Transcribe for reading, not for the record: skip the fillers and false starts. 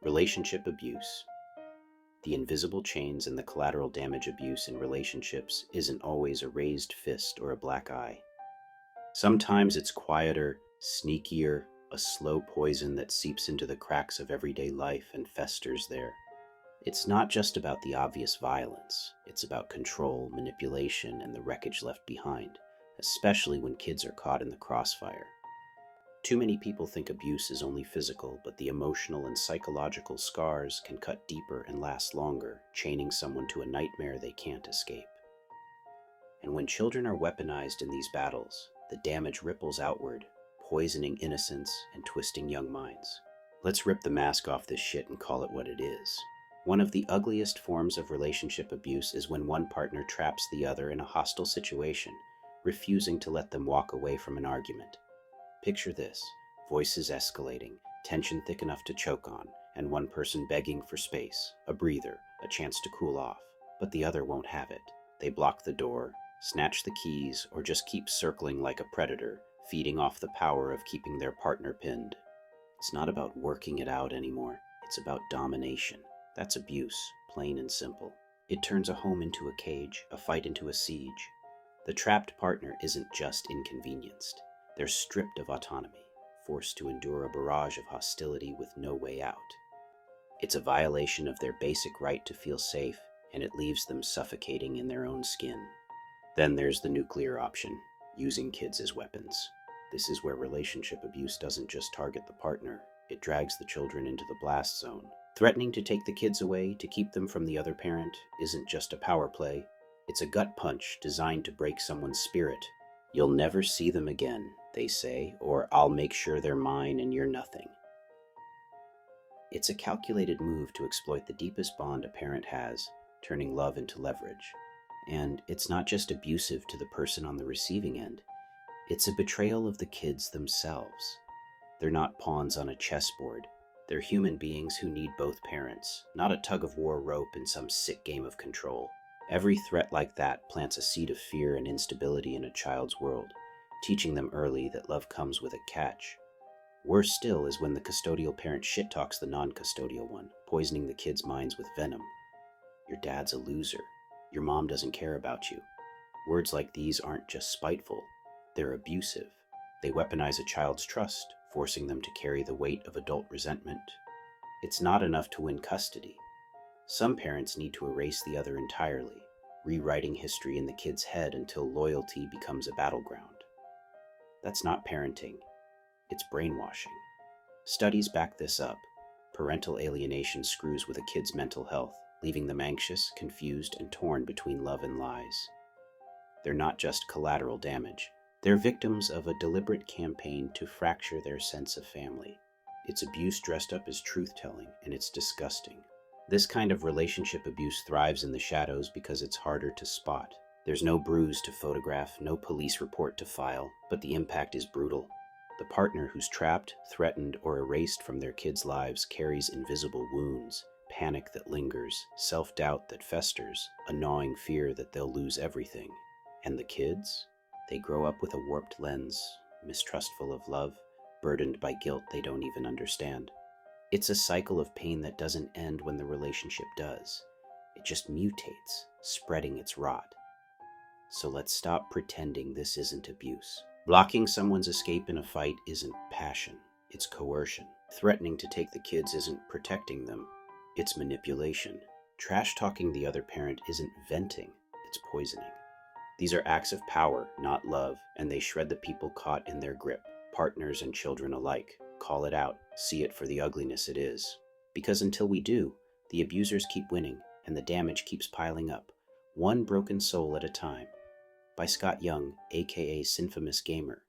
Relationship abuse. The invisible chains and the collateral damage abuse in relationships isn't always a raised fist or a black eye. Sometimes it's quieter, sneakier, a slow poison that seeps into the cracks of everyday life and festers there. It's not just about the obvious violence, it's about control, manipulation, and the wreckage left behind, especially when kids are caught in the crossfire. Too many people think abuse is only physical, but the emotional and psychological scars can cut deeper and last longer, chaining someone to a nightmare they can't escape. And when children are weaponized in these battles, the damage ripples outward, poisoning innocence and twisting young minds. Let's rip the mask off this shit and call it what it is. One of the ugliest forms of relationship abuse is when one partner traps the other in a hostile situation, refusing to let them walk away from an argument. Picture this: voices escalating, tension thick enough to choke on, and one person begging for space, a breather, a chance to cool off. But the other won't have it. They block the door, snatch the keys, or just keep circling like a predator, feeding off the power of keeping their partner pinned. It's not about working it out anymore. It's about domination. That's abuse, plain and simple. It turns a home into a cage, a fight into a siege. The trapped partner isn't just inconvenienced. They're stripped of autonomy, forced to endure a barrage of hostility with no way out. It's a violation of their basic right to feel safe, and it leaves them suffocating in their own skin. Then there's the nuclear option, using kids as weapons. This is where relationship abuse doesn't just target the partner, it drags the children into the blast zone. Threatening to take the kids away to keep them from the other parent isn't just a power play, it's a gut punch designed to break someone's spirit. You'll never see them again, they say, or I'll make sure they're mine and you're nothing. It's a calculated move to exploit the deepest bond a parent has, turning love into leverage. And it's not just abusive to the person on the receiving end, it's a betrayal of the kids themselves. They're not pawns on a chessboard. They're human beings who need both parents, not a tug-of-war rope in some sick game of control. Every threat like that plants a seed of fear and instability in a child's world, teaching them early that love comes with a catch. Worse still is when the custodial parent shit-talks the non-custodial one, poisoning the kids' minds with venom. Your dad's a loser. Your mom doesn't care about you. Words like these aren't just spiteful, they're abusive. They weaponize a child's trust, forcing them to carry the weight of adult resentment. It's not enough to win custody. Some parents need to erase the other entirely, rewriting history in the kid's head until loyalty becomes a battleground. That's not parenting, it's brainwashing. Studies back this up. Parental alienation screws with a kid's mental health, leaving them anxious, confused, and torn between love and lies. They're not just collateral damage. They're victims of a deliberate campaign to fracture their sense of family. It's abuse dressed up as truth-telling, and it's disgusting. This kind of relationship abuse thrives in the shadows because it's harder to spot. There's no bruise to photograph, no police report to file, but the impact is brutal. The partner who's trapped, threatened, or erased from their kids' lives carries invisible wounds, panic that lingers, self-doubt that festers, a gnawing fear that they'll lose everything. And the kids? They grow up with a warped lens, mistrustful of love, burdened by guilt they don't even understand. It's a cycle of pain that doesn't end when the relationship does. It just mutates, spreading its rot. So let's stop pretending this isn't abuse. Blocking someone's escape in a fight isn't passion, it's coercion. Threatening to take the kids isn't protecting them, it's manipulation. Trash-talking the other parent isn't venting, it's poisoning. These are acts of power, not love, and they shred the people caught in their grip, partners and children alike. Call it out, see it for the ugliness it is. Because until we do, the abusers keep winning, and the damage keeps piling up, one broken soul at a time. By Scott Young, aka Sinfamous Gamer.